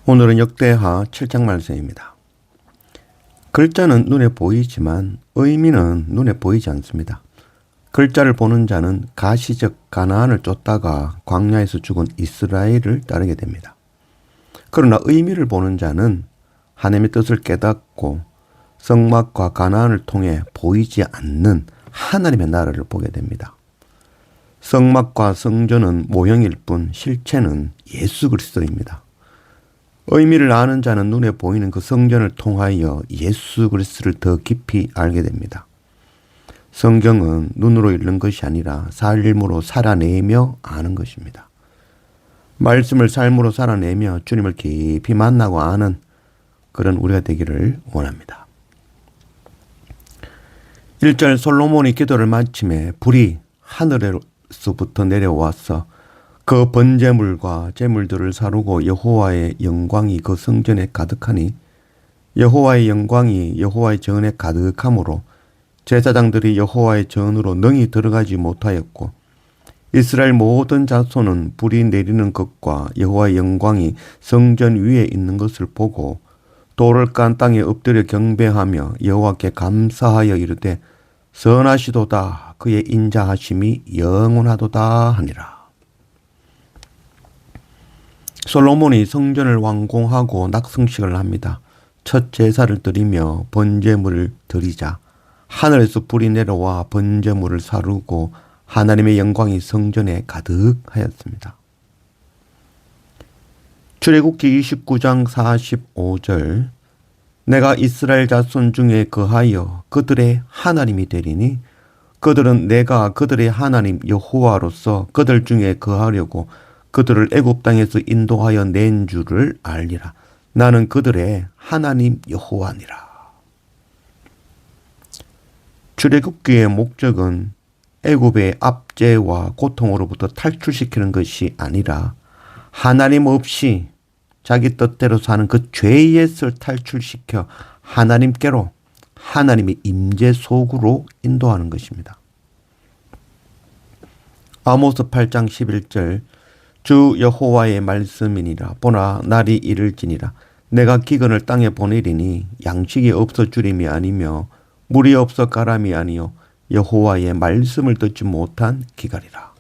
오늘은 역대하 7장 말씀입니다. 글자는 눈에 보이지만 의미는 눈에 보이지 않습니다. 글자를 보는 자는 가시적 가나안을 쫓다가 광야에서 죽은 이스라엘을 따르게 됩니다. 그러나 의미를 보는 자는 하나님의 뜻을 깨닫고 성막과 가나안을 통해 보이지 않는 하나님의 나라를 보게 됩니다. 성막과 성전은 모형일 뿐 실체는 예수 그리스도입니다. 의미를 아는 자는 눈에 보이는 그 성전을 통하여 예수 그리스도를 더 깊이 알게 됩니다. 성경은 눈으로 읽는 것이 아니라 삶으로 살아내며 아는 것입니다. 말씀을 삶으로 살아내며 주님을 깊이 만나고 아는 그런 우리가 되기를 원합니다. 1절 솔로몬이 기도를 마침에 불이 하늘에서부터 내려와서 그 번제물과 제물들을 사르고 여호와의 영광이 그 성전에 가득하니 여호와의 영광이 여호와의 전에 가득하므로 제사장들이 여호와의 전으로 능히 들어가지 못하였고 이스라엘 모든 자손은 불이 내리는 것과 여호와의 영광이 성전 위에 있는 것을 보고 돌을 깐 땅에 엎드려 경배하며 여호와께 감사하여 이르되 선하시도다 그의 인자하심이 영원하도다 하니라. 솔로몬이 성전을 완공하고 낙성식을 합니다. 첫 제사를 드리며 번제물을 드리자 하늘에서 불이 내려와 번제물을 사르고 하나님의 영광이 성전에 가득하였습니다. 출애굽기 29장 45절 내가 이스라엘 자손 중에 거하여 그들의 하나님이 되리니 그들은 내가 그들의 하나님 여호와로서 그들 중에 거하려고 그들을 애굽 땅에서 인도하여 낸 줄을 알리라. 나는 그들의 하나님 여호와니라. 출애굽기의 목적은 애굽의 압제와 고통으로부터 탈출시키는 것이 아니라 하나님 없이 자기 뜻대로 사는 그 죄에서 탈출시켜 하나님께로 하나님의 임재 속으로 인도하는 것입니다. 아모스 8장 11절 주 여호와의 말씀이니라 보나 날이 이를지니라 내가 기근을 땅에 보내리니 양식이 없어 주림이 아니며 물이 없어 가람이 아니요 여호와의 말씀을 듣지 못한 기갈이라.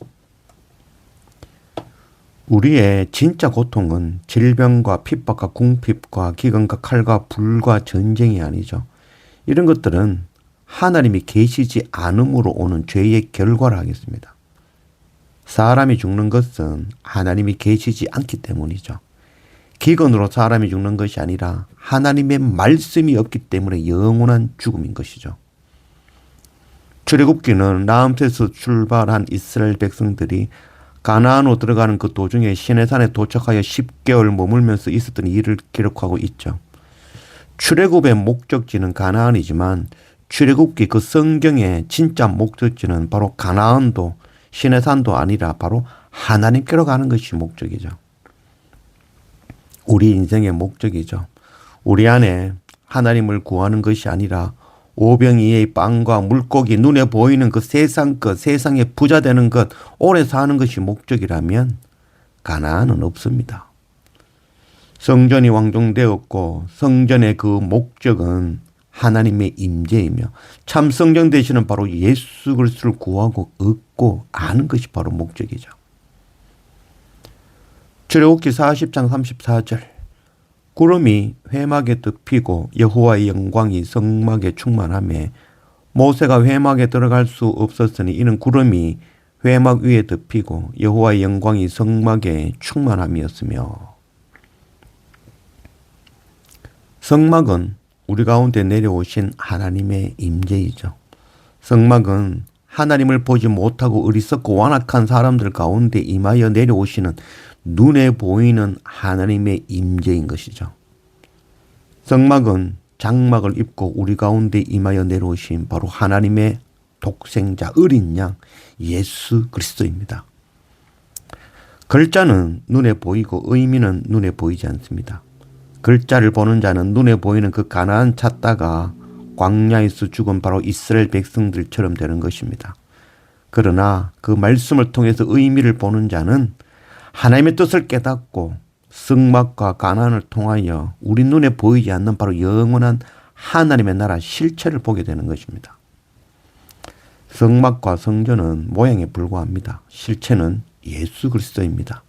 우리의 진짜 고통은 질병과 핍박과 궁핍과 기근과 칼과 불과 전쟁이 아니죠. 이런 것들은 하나님이 계시지 않음으로 오는 죄의 결과를 하겠습니다. 사람이 죽는 것은 하나님이 계시지 않기 때문이죠. 기근으로 사람이 죽는 것이 아니라 하나님의 말씀이 없기 때문에 영원한 죽음인 것이죠. 출애굽기는 라암세에서 출발한 이스라엘 백성들이 가나안으로 들어가는 그 도중에 시내산에 도착하여 10개월 머물면서 있었던 일을 기록하고 있죠. 출애굽의 목적지는 가나안이지만 출애굽기 그 성경의 진짜 목적지는 바로 가나안도 시내산도 아니라 바로 하나님께로 가는 것이 목적이죠. 우리 인생의 목적이죠. 우리 안에 하나님을 구하는 것이 아니라 오병이의 빵과 물고기 눈에 보이는 그 세상 것, 세상에 부자 되는 것, 오래 사는 것이 목적이라면 가나안은 없습니다. 성전이 완공되었고 성전의 그 목적은 하나님의 임재이며 참 성전 되시는 바로 예수 그리스도를 구하고 얻고 아는 것이 바로 목적이죠. 출애굽기 40장 34절 구름이 회막에 덮이고 여호와의 영광이 성막에 충만하며 모세가 회막에 들어갈 수 없었으니 이는 구름이 회막 위에 덮이고 여호와의 영광이 성막에 충만함이었으며 성막은 우리 가운데 내려오신 하나님의 임재이죠. 성막은 하나님을 보지 못하고 어리석고 완악한 사람들 가운데 임하여 내려오시는 눈에 보이는 하나님의 임재인 것이죠. 성막은 장막을 입고 우리 가운데 임하여 내려오신 바로 하나님의 독생자 어린 양 예수 그리스도입니다. 글자는 눈에 보이고 의미는 눈에 보이지 않습니다. 글자를 보는 자는 눈에 보이는 그 가나안 찾다가 광야에서 죽은 바로 이스라엘 백성들처럼 되는 것입니다. 그러나 그 말씀을 통해서 의미를 보는 자는 하나님의 뜻을 깨닫고 성막과 가나안을 통하여 우리 눈에 보이지 않는 바로 영원한 하나님의 나라 실체를 보게 되는 것입니다. 성막과 성전은 모양에 불과합니다. 실체는 예수 그리스도입니다.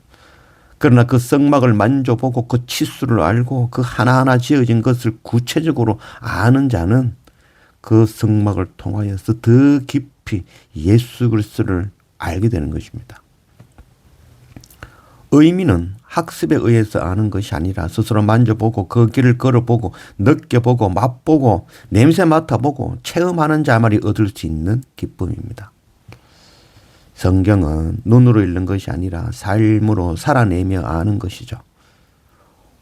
그러나 그 성막을 만져보고 그 치수를 알고 그 하나하나 지어진 것을 구체적으로 아는 자는 그 성막을 통하여서 더 깊이 예수 그리스도를 알게 되는 것입니다. 의미는 학습에 의해서 아는 것이 아니라 스스로 만져보고 그 길을 걸어보고 느껴보고 맛보고 냄새 맡아보고 체험하는 자만이 얻을 수 있는 기쁨입니다. 성경은 눈으로 읽는 것이 아니라 삶으로 살아내며 아는 것이죠.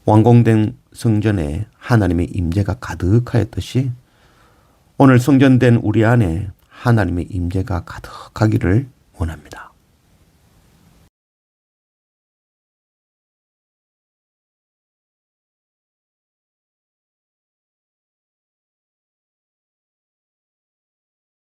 완공된 성전에 하나님의 임재가 가득하였듯이 오늘 성전된 우리 안에 하나님의 임재가 가득하기를 원합니다.